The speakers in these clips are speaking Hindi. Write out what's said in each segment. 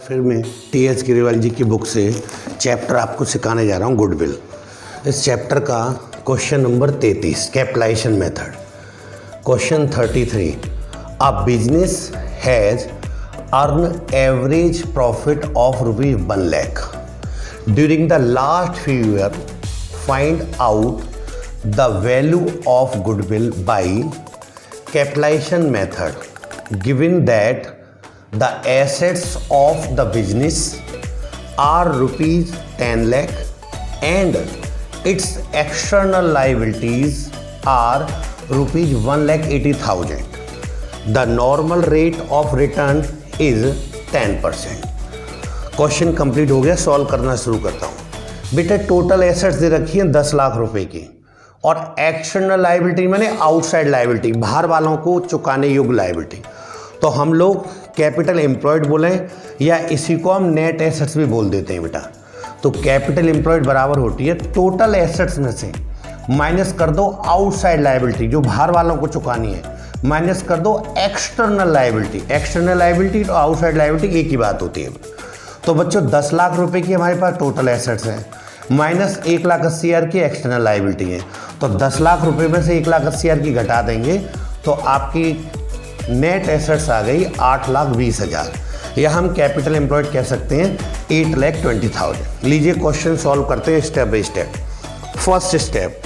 फिर मैं टी.एच. गिरिवाल जी की बुक से चैप्टर आपको सिखाने जा रहा हूँ गुडविल। इस चैप्टर का question number 33 capitalisation method. Question 33 a business has earn average profit of ₹1 lakh during the last few year. Find out the value of goodwill by capitalisation method given that the assets of the business are ₹10 lakh and its external liabilities are ₹1,80,000. The normal rate of return is 10%. Question complete हो गया। सॉल्व करना शुरू करता हूँ। बेटा टोटल एसेट्स दे रखी है 10 लाख रुपए की और एक्सटर्नल लाइबिलिटी माने आउटसाइड लाइबिलिटी, बाहर वालों को चुकाने योग्य लाइबिलिटी। तो हम लोग कैपिटल एम्प्लॉयड बोलें या इसी को हम नेट एसेट्स भी बोल देते हैं बेटा। तो कैपिटल एम्प्लॉयड बराबर होती है टोटल एसेट्स में से माइनस कर दो आउटसाइड लाइबिलिटी जो बाहर वालों को चुकानी है, माइनस कर दो एक्सटर्नल लाइबिलिटी। एक्सटर्नल लाइबिलिटी तो आउटसाइड लाइबिलिटी एक ही बात होती है। तो बच्चों 10 लाख रुपए की हमारे पास टोटल एसेट्स हैं माइनस 1,80,000 की एक्सटर्नल लाइबिलिटी है। तो 10 लाख रुपए में से 1,80,000 की घटा देंगे तो आपकी नेट एसेट्स आ गई 8,20,000 या हम कैपिटल एम्प्लॉयड कह सकते हैं 8,20,000। लीजिए क्वेश्चन सॉल्व करते हैं step by step. First step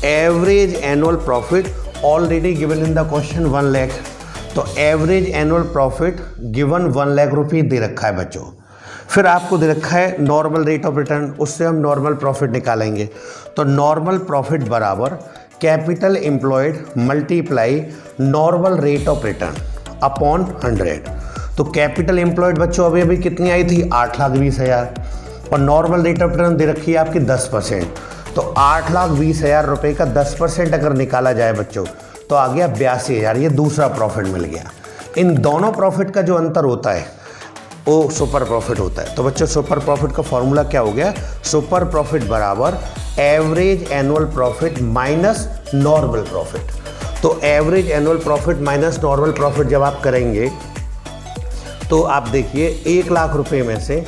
average annual profit already given in the question 1 lakh. तो average annual profit given 1 lakh रुपये दे रखा है बच्चों। फिर आपको दे रखा है नॉर्मल रेट ऑफ रिटर्न, उससे हम नॉर्मल प्रॉफिट निकालेंगे। तो नॉर्मल प्रॉफिट बराबर capital employed multiply normal rate of return upon 100। तो कैपिटल एम्प्लॉयड बच्चों अभी कितनी आई थी 8,20,000 और नॉर्मल रेट ऑफ रिटर्न दे रखी है आपकी 10%। तो 8,20,000 रुपये का 10% अगर निकाला जाए बच्चों तो आ गया 82,000। ये दूसरा प्रॉफिट मिल गया। इन दोनों प्रॉफिट का जो अंतर होता है वो सुपर प्रॉफिट होता है। तो बच्चों सुपर प्रॉफिट का फॉर्मूला क्या हो गया? सुपर प्रॉफिट बराबर average annual profit minus normal profit. तो average annual profit minus normal profit जब आप करेंगे तो आप देखिए 1 लाख रुपए में से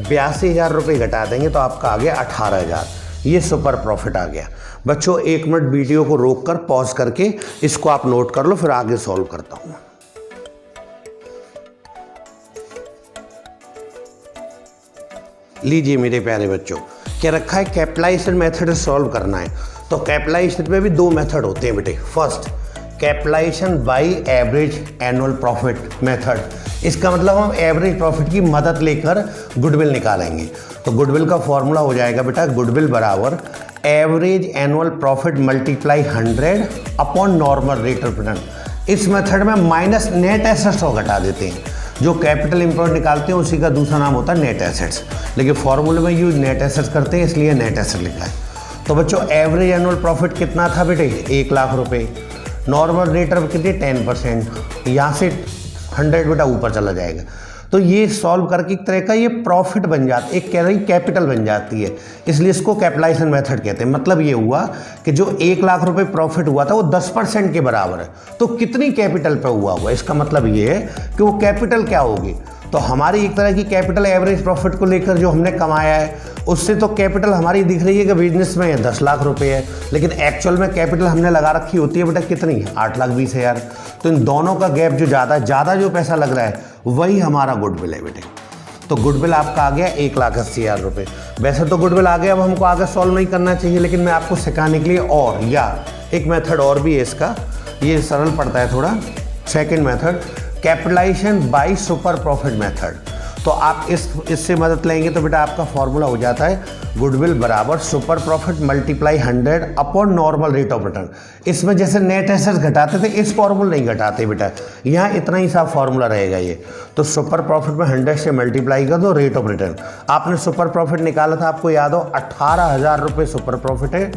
82,000 रुपये घटा देंगे तो आपका आ गया 18,000। ये सुपर प्रॉफिट आ गया। बच्चों 1 मिनट वीडियो को रोक कर पॉज करके इसको आप नोट कर लो, फिर आगे सॉल्व करता हूँ। लीजिए मेरे प्यारे बच्चों, क्या रखा है कैपिटलाइजेशन मेथड से सॉल्व करना है। तो कैपिटलाइजेशन में भी 2 मेथड होते हैं बेटे। First capitalisation by average annual profit method. इसका मतलब हम एवरेज प्रॉफिट की मदद लेकर गुडविल निकालेंगे। तो गुडविल का फॉर्मूला हो जाएगा बेटा गुडविल बराबर average annual profit multiply 100 upon normal rate of return. इस मेथड में माइनस नेट एसेट्स को घटा देते हैं। जो कैपिटल एम्प्लॉयड निकालते हैं उसी का दूसरा नाम होता है नेट एसेट्स, लेकिन फॉर्मूले में यूज नेट एसेट्स करते हैं इसलिए नेट एसेट लिखा है। तो बच्चों एवरेज एनुअल प्रॉफिट कितना था बेटे 1 लाख रुपए। नॉर्मल रेट ऑफ कितनी 10%, यहाँ से 100 बेटा ऊपर चला जाएगा। तो ये सॉल्व करके एक तरह का ये प्रॉफिट बन जाता है, एक कह रही कैपिटल बन जाती है, इसलिए इसको कैपिटलाइजेशन मेथड कहते हैं। मतलब ये हुआ कि जो 1 लाख रुपए प्रॉफिट हुआ था वो 10% के बराबर है। तो कितनी कैपिटल पे हुआ हुआ, इसका मतलब ये है कि वो कैपिटल क्या होगी। तो हमारी एक तरह की कैपिटल एवरेज प्रॉफिट को लेकर जो हमने कमाया है उससे तो कैपिटल हमारी दिख रही है कि बिजनेस में 10 लाख रुपए है, लेकिन एक्चुअल में कैपिटल हमने लगा रखी होती है बेटा कितनी 8,20,000। तो इन दोनों का गैप जो ज़्यादा जो पैसा लग रहा है वही हमारा गुडविल है बेटे। तो गुडविल आपका आ गया 1,80,000 रुपये। वैसे तो गुडविल आ गया, अब हमको आगे सॉल्व नहीं करना चाहिए, लेकिन मैं आपको सिखाने के लिए और या एक मेथड और भी है इसका, ये सरल पड़ता है थोड़ा। Second method capitalisation by super profit method. तो आप इससे मदद लेंगे तो बेटा आपका फॉर्मूला हो जाता है गुडविल बराबर super profit multiply 100 upon normal rate of return. इसमें जैसे नेट एसेट्स घटाते थे इस फॉर्मूला नहीं घटाते बेटा, यहाँ इतना ही सा फॉर्मूला रहेगा ये। तो सुपर प्रॉफिट में 100 से मल्टीप्लाई कर दो रेट ऑफ रिटर्न। आपने सुपर प्रॉफिट निकाला था, आपको याद हो 18,000 रुपये सुपर प्रॉफिट है,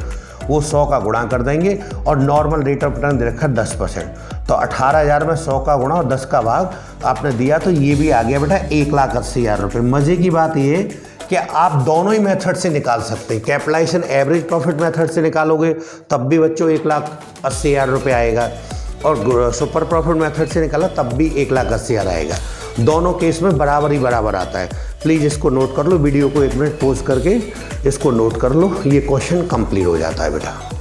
वो 100 का गुणा कर देंगे और नॉर्मल रेट ऑफ रिटर्न दे रखा 10%। तो 18,000 में 100 का गुणा और 10 का भाग आपने दिया तो ये भी आ गया बेटा 1,80,000 रुपये। मज़े की बात ये कि आप दोनों ही मेथड से निकाल सकते हैं। कैपिटलाइजेशन एवरेज प्रॉफिट मेथड से निकालोगे तब भी बच्चों 1,80,000 रुपये आएगा और सुपर प्रॉफिट मेथड से निकाला तब भी 1,80,000 आएगा। दोनों केस में बराबर ही बराबर आता है। प्लीज़ इसको नोट कर लो, वीडियो को 1 मिनट पॉज करके इसको नोट कर लो, ये क्वेश्चन कंप्लीट हो जाता है बेटा।